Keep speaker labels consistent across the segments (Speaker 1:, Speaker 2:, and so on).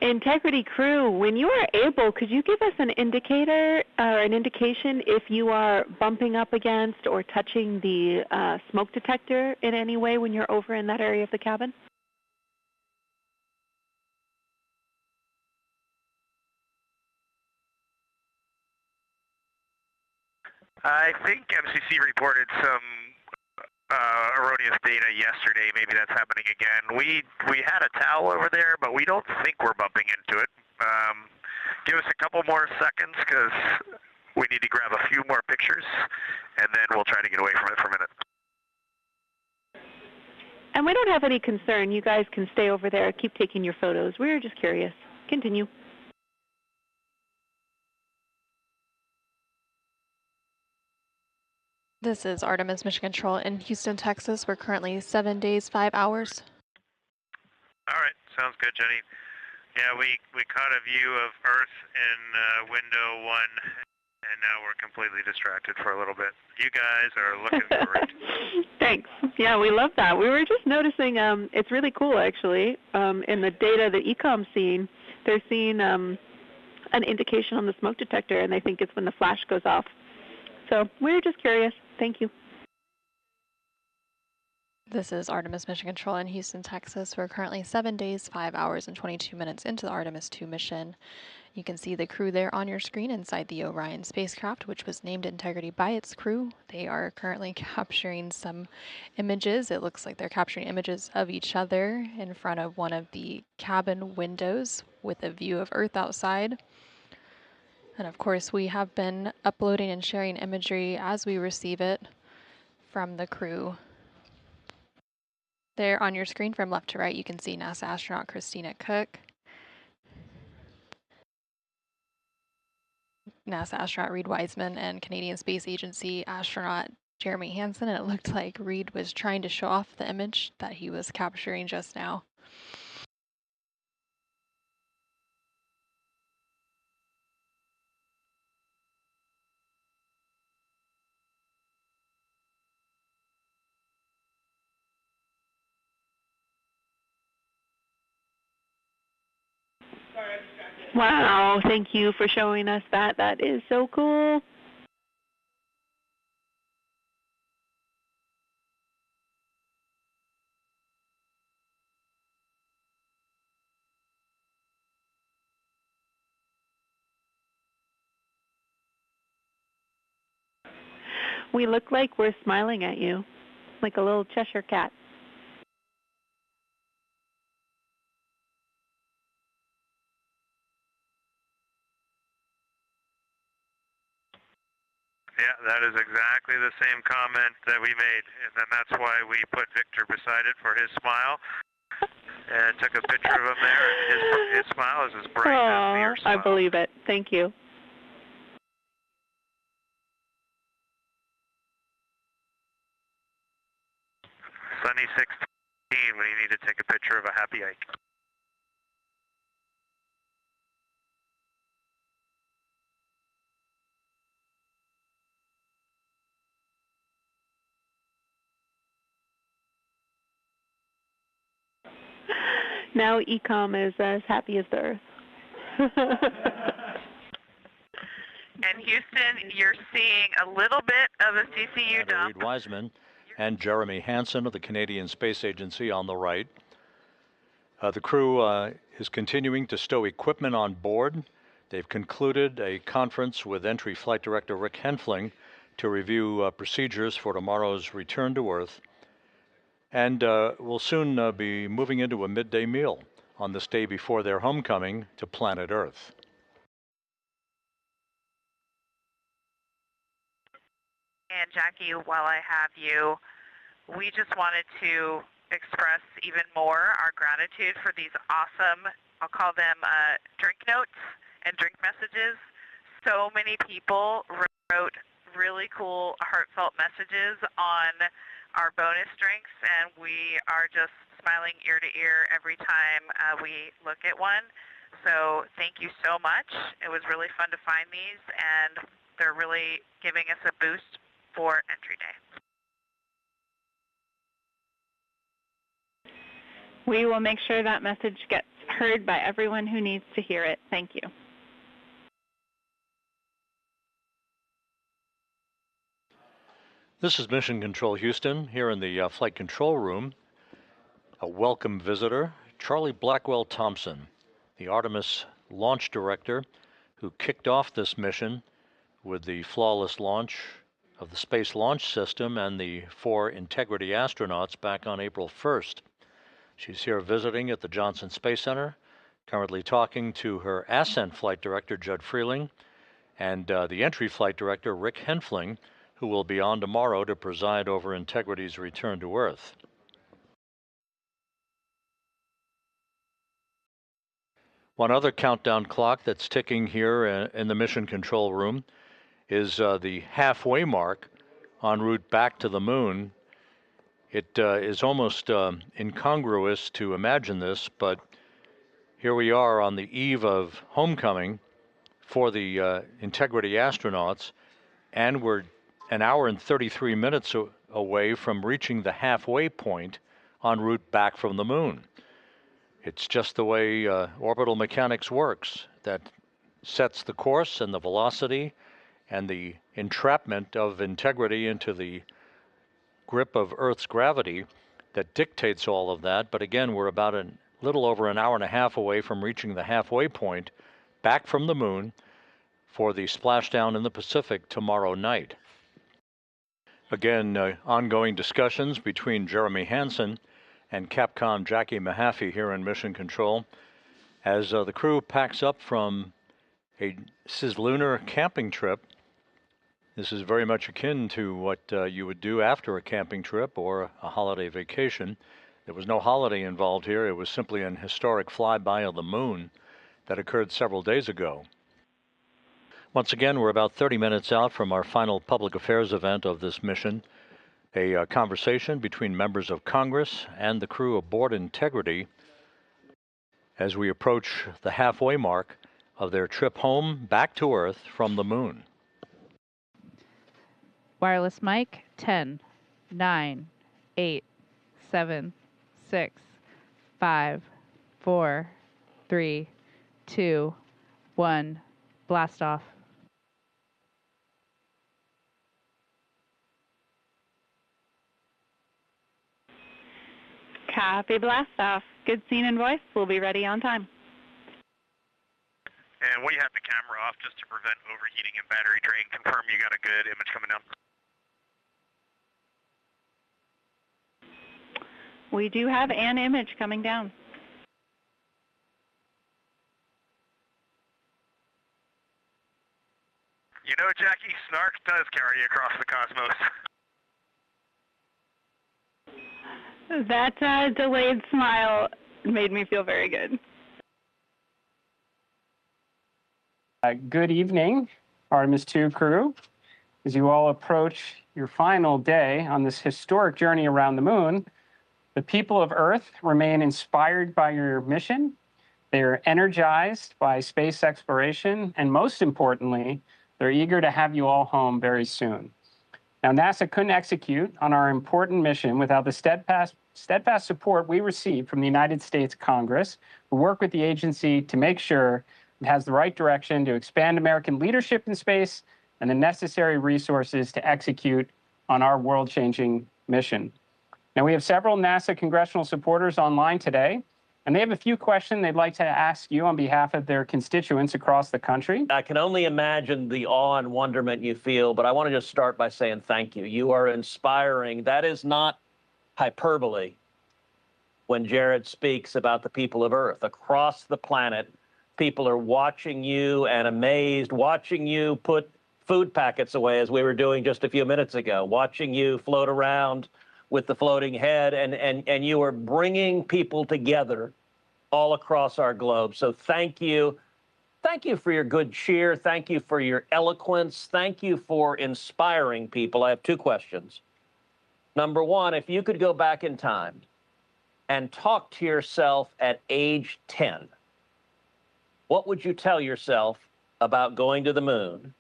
Speaker 1: Integrity crew, when you are able, could you give us an indicator or an indication if you are bumping up against or touching the smoke detector in any way when you're over in that area of the cabin?
Speaker 2: I think MCC reported some erroneous data yesterday. Maybe that's happening again. We had a towel over there, but we don't think we're bumping into it. Give us a couple more seconds because we need to grab a few more pictures, and then we'll try to get away from it for a minute.
Speaker 1: And we don't have any concern. You guys can stay over there, keep taking your photos. We were just curious. Continue.
Speaker 3: This is Artemis Mission Control in Houston, Texas. We're currently 7 days, 5 hours.
Speaker 2: All right, sounds good, Jenny. Yeah, we caught a view of Earth in window 1, and now we're completely distracted for a little bit. You guys are looking great.
Speaker 1: Thanks. Yeah, we love that. We were just noticing, it's really cool actually, in the data that ECOM's seeing, they're seeing an indication on the smoke detector, and they think it's when the flash goes off. So we were just curious. Thank you.
Speaker 3: This is Artemis Mission Control in Houston, Texas. We're currently 7 days, 5 hours, and 22 minutes into the Artemis II mission. You can see the crew there on your screen inside the Orion spacecraft, which was named Integrity by its crew. They are currently capturing some images. It looks like they're capturing images of each other in front of one of the cabin windows with a view of Earth outside. And of course, we have been uploading and sharing imagery as we receive it from the crew. There on your screen from left to right, you can see NASA astronaut Christina Cook, NASA astronaut Reed Wiseman, and Canadian Space Agency astronaut Jeremy Hansen. And it looked like Reed was trying to show off the image that he was capturing just now.
Speaker 1: Wow, thank you for showing us that. That is so cool. We look like we're smiling at you, like a little Cheshire cat.
Speaker 2: Yeah, that is exactly the same comment that we made, and then that's why we put Victor beside it for his smile, and took a picture of him there. And his smile is as bright as your smile.
Speaker 1: I believe it. Thank you.
Speaker 2: Sunny 16 when you need to take a picture of a happy hike.
Speaker 1: Now ECOM is as happy as the Earth.
Speaker 4: And Houston, you're seeing a little bit of a CCU dump.
Speaker 5: Reed Wiseman and Jeremy Hansen of the Canadian Space Agency on the right. The crew is continuing to stow equipment on board. They've concluded a conference with Entry Flight Director Rick Henfling to review procedures for tomorrow's return to Earth. And we'll soon be moving into a midday meal on this day before their homecoming to planet Earth.
Speaker 4: And Jackie, while I have you, we just wanted to express even more our gratitude for these awesome, I'll call them drink notes and drink messages. So many people wrote really cool, heartfelt messages on our bonus drinks, and we are just smiling ear to ear every time we look at one. So thank you so much. It was really fun to find these, and they're really giving us a boost for entry day.
Speaker 1: We will make sure that message gets heard by everyone who needs to hear it. Thank you.
Speaker 5: This is Mission Control Houston here in the flight control room. A welcome visitor, Charlie Blackwell Thompson, the Artemis launch director who kicked off this mission with the flawless launch of the Space Launch System and the 4 Integrity astronauts back on April 1st. She's here visiting at the Johnson Space Center, currently talking to her Ascent Flight Director, Judd Freeling, and the Entry Flight Director, Rick Henfling, who will be on tomorrow to preside over Integrity's return to Earth. One other countdown clock that's ticking here in the mission control room is the halfway mark en route back to the moon. It is almost incongruous to imagine this, but here we are on the eve of homecoming for the Integrity astronauts, and we're an hour and 33 minutes away from reaching the halfway point en route back from the moon. It's just the way orbital mechanics works, that sets the course and the velocity and the entrapment of Integrity into the grip of Earth's gravity that dictates all of that. But again, we're about a little over an hour and a half away from reaching the halfway point back from the moon for the splashdown in the Pacific tomorrow night. Again, ongoing discussions between Jeremy Hansen and Capcom Jackie Mahaffey here in Mission Control as the crew packs up from a cislunar camping trip. This is very much akin to what you would do after a camping trip or a holiday vacation. There was no holiday involved here. It was simply an historic flyby of the moon that occurred several days ago. Once again, we're about 30 minutes out from our final public affairs event of this mission, a conversation between members of Congress and the crew aboard Integrity as we approach the halfway mark of their trip home back to Earth from the moon.
Speaker 6: Wireless mic, 10, 9, 8, 7, 6, 5, 4, 3, 2, 1, blast off.
Speaker 1: Copy blast off. Good scene and voice. We'll be ready on time.
Speaker 2: And we have the camera off just to prevent overheating and battery drain. Confirm you got a good image coming down.
Speaker 1: We do have an image coming down.
Speaker 2: You know, Jackie, snark does carry you across the cosmos.
Speaker 1: That delayed smile made me feel very good.
Speaker 7: Good evening, Artemis II crew. As you all approach your final day on this historic journey around the moon, the people of Earth remain inspired by your mission. They are energized by space exploration, and most importantly, they're eager to have you all home very soon. Now, NASA couldn't execute on our important mission without the steadfast support we receive from the United States Congress, who work with the agency to make sure it has the right direction to expand American leadership in space and the necessary resources to execute on our world-changing mission. Now, we have several NASA congressional supporters online today, and they have a few questions they'd like to ask you on behalf of their constituents across the country.
Speaker 8: I can only imagine the awe and wonderment you feel, but I want to just start by saying thank you. You are inspiring. That is not hyperbole when Jared speaks about the people of Earth. Across the planet, people are watching you and amazed, watching you put food packets away, as we were doing just a few minutes ago, watching you float around with the floating head, and you are bringing people together all across our globe. So thank you. Thank you for your good cheer. Thank you for your eloquence. Thank you for inspiring people. I have two questions. Number one, if you could go back in time and talk to yourself at age 10, what would you tell yourself about going to the moon?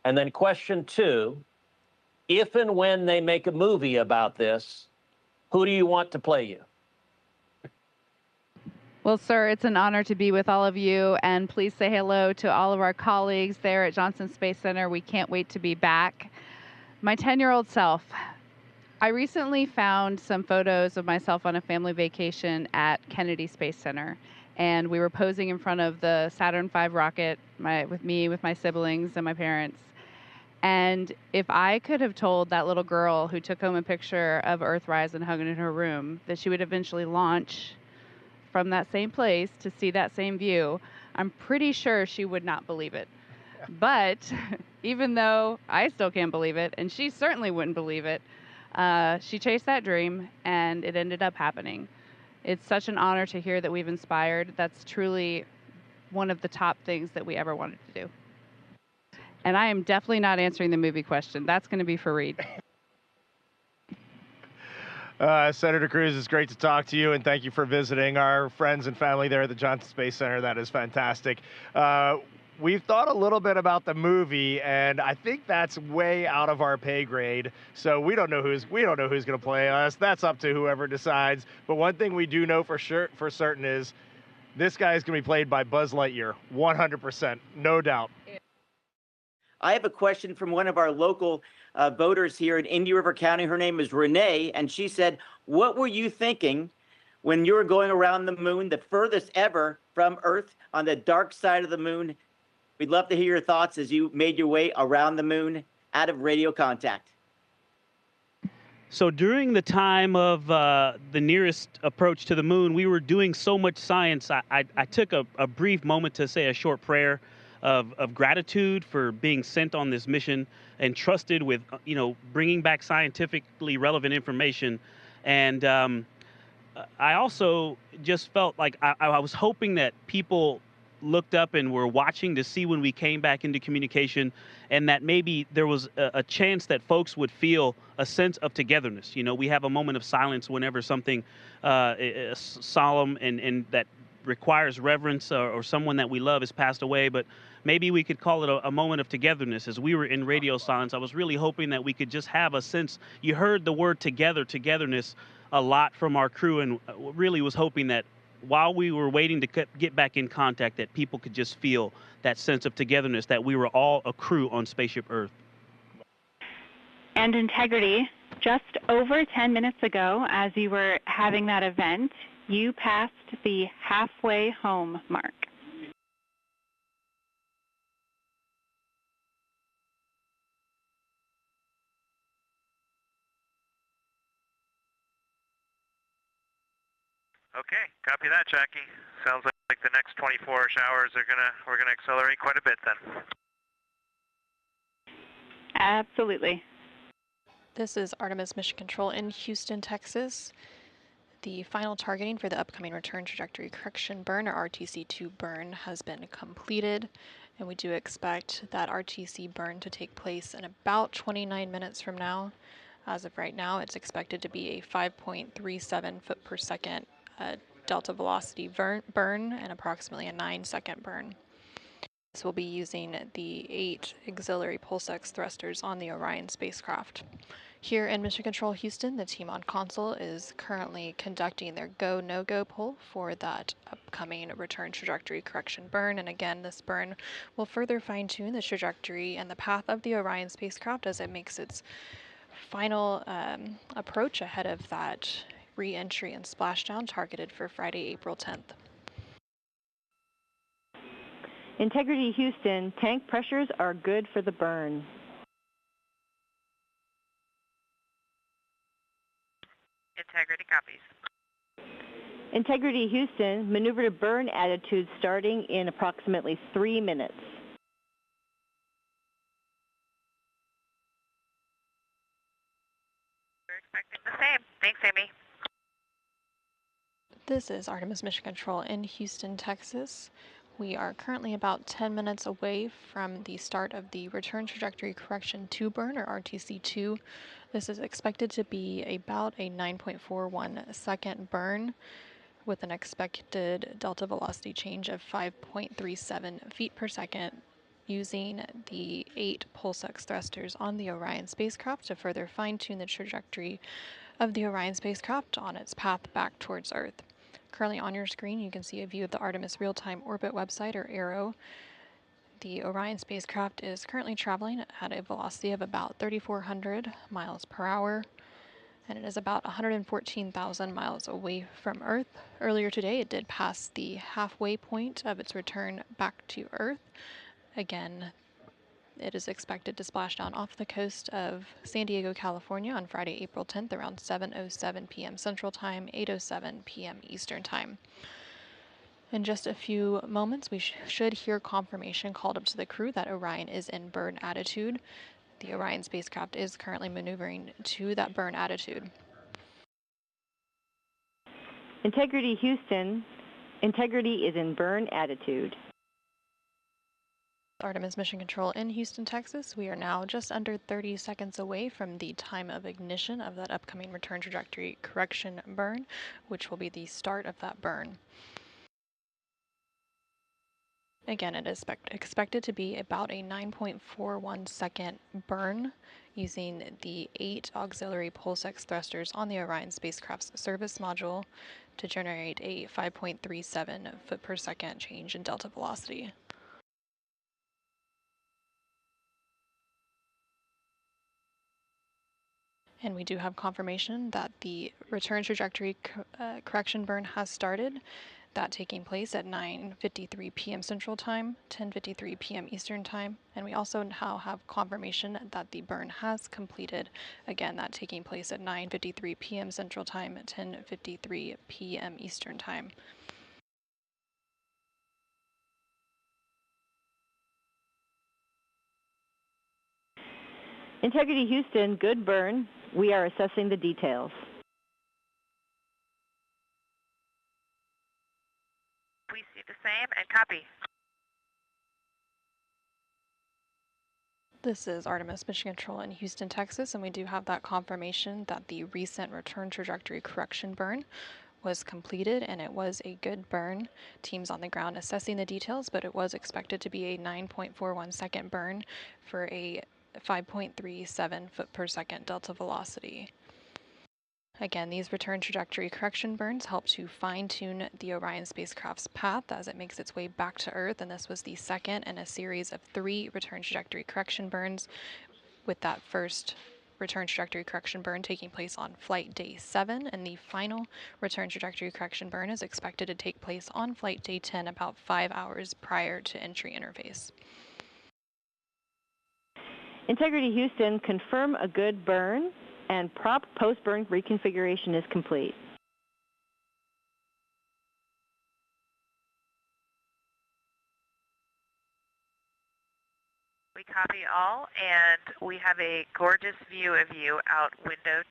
Speaker 8: And then question two, if and when they make a movie about this, who do you want to play you?
Speaker 6: Well, sir, it's an honor to be with all of you, and please say hello to all of our colleagues there at Johnson Space Center. We can't wait to be back. My 10-year-old self. I recently found some photos of myself on a family vacation at Kennedy Space Center, and we were posing in front of the Saturn V rocket with my siblings, and my parents. And if I could have told that little girl who took home a picture of Earthrise and hung it in her room that she would eventually launch from that same place to see that same view, I'm pretty sure she would not believe it. But even though I still can't believe it, and she certainly wouldn't believe it, she chased that dream, and it ended up happening. It's such an honor to hear that we've inspired. That's truly one of the top things that we ever wanted to do. And I am definitely not answering the movie question. That's going to be for Reed.
Speaker 9: Senator Cruz, it's great to talk to you, and thank you for visiting our friends and family there at the Johnson Space Center. That is fantastic. We've thought a little bit about the movie, and I think that's way out of our pay grade. So we don't know who's going to play us. That's up to whoever decides. But one thing we do know for certain is this guy is going to be played by Buzz Lightyear, 100%, no doubt.
Speaker 10: I have a question from one of our local voters here in Indian River County. Her name is Renee, and she said, "What were you thinking when you were going around the moon, the furthest ever from Earth, on the dark side of the moon?" We'd love to hear your thoughts as you made your way around the moon out of radio contact.
Speaker 11: So during the time of the nearest approach to the moon, we were doing so much science. I took a brief moment to say a short prayer of gratitude for being sent on this mission and trusted with, bringing back scientifically relevant information. And I also just felt like I was hoping that people looked up and were watching to see when we came back into communication, and that maybe there was a chance that folks would feel a sense of togetherness. We have a moment of silence whenever something solemn and that requires reverence or someone that we love has passed away, but maybe we could call it a moment of togetherness. As we were in radio silence, I was really hoping that we could just have a sense. You heard the word togetherness a lot from our crew, and really was hoping that while we were waiting to get back in contact, that people could just feel that sense of togetherness, that we were all a crew on Spaceship Earth.
Speaker 1: And integrity, just over 10 minutes ago, as you were having that event, you passed the halfway home mark.
Speaker 2: Okay, copy that, Jackie. Sounds like the next 24-ish hours we're gonna accelerate quite a bit then.
Speaker 1: Absolutely.
Speaker 3: This is Artemis Mission Control in Houston, Texas. The final targeting for the upcoming Return Trajectory Correction burn, or RTC-2 burn, has been completed, and we do expect that RTC burn to take place in about 29 minutes from now. As of right now, it's expected to be a 5.37 foot per second delta velocity burn and approximately a 9-second burn. This will be using the 8 auxiliary pulse-X thrusters on the Orion spacecraft. Here in Mission Control Houston, the team on console is currently conducting their go, no-go poll for that upcoming Return Trajectory Correction burn. And again, this burn will further fine-tune the trajectory and the path of the Orion spacecraft as it makes its final approach ahead of that re-entry and splashdown targeted for Friday, April 10th.
Speaker 12: Integrity Houston, tank pressures are good for the burn.
Speaker 4: Integrity copies.
Speaker 12: Integrity Houston, maneuver to burn attitude starting in approximately 3 minutes.
Speaker 4: We're expecting the same. Thanks, Amy.
Speaker 3: This is Artemis Mission Control in Houston, Texas. We are currently about 10 minutes away from the start of the Return Trajectory Correction 2 burn, or RTC-2. This is expected to be about a 9.41 second burn with an expected delta velocity change of 5.37 feet per second, using the 8 pulse-X thrusters on the Orion spacecraft to further fine-tune the trajectory of the Orion spacecraft on its path back towards Earth. Currently on your screen, you can see a view of the Artemis Real-Time Orbit website, or ARO. The Orion spacecraft is currently traveling at a velocity of about 3,400 miles per hour, and it is about 114,000 miles away from Earth. Earlier today, it did pass the halfway point of its return back to Earth. Again, it is expected to splash down off the coast of San Diego, California on Friday, April 10th, around 7:07 p.m. Central Time, 8:07 p.m. Eastern Time. In just a few moments, we should hear confirmation called up to the crew that Orion is in burn attitude. The Orion spacecraft is currently maneuvering to that burn attitude.
Speaker 12: Integrity Houston, Integrity is in burn attitude.
Speaker 3: Artemis Mission Control in Houston, Texas. We are now just under 30 seconds away from the time of ignition of that upcoming return trajectory correction burn, which will be the start of that burn. Again, it is expected to be about a 9.41 second burn using the 8 auxiliary pulse-X thrusters on the Orion spacecraft's service module to generate a 5.37 foot per second change in delta velocity. And we do have confirmation that the return trajectory correction burn has started, that taking place at 9:53 p.m. Central Time, 10:53 p.m. Eastern Time. And we also now have confirmation that the burn has completed, again, that taking place at 9:53 p.m. Central Time, 10:53 p.m. Eastern Time.
Speaker 12: Integrity Houston, good burn. We are assessing the details.
Speaker 4: We see the same and copy.
Speaker 3: This is Artemis Mission Control in Houston, Texas, and we do have that confirmation that the recent return trajectory correction burn was completed, and it was a good burn. Teams on the ground assessing the details, but it was expected to be a 9.41 second burn for a 5.37 foot per second delta velocity. Again, these return trajectory correction burns help to fine-tune the Orion spacecraft's path as it makes its way back to Earth, and this was the second in a series of 3 return trajectory correction burns, with that first return trajectory correction burn taking place on flight day 7, and the final return trajectory correction burn is expected to take place on flight day 10, about 5 hours prior to entry interface.
Speaker 12: Integrity Houston, confirm a good burn, and prop post-burn reconfiguration is complete.
Speaker 4: We copy all, and we have a gorgeous view of you out window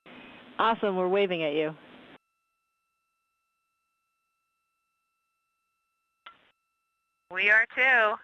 Speaker 4: 2.
Speaker 12: Awesome, we're waving at you.
Speaker 4: We are too.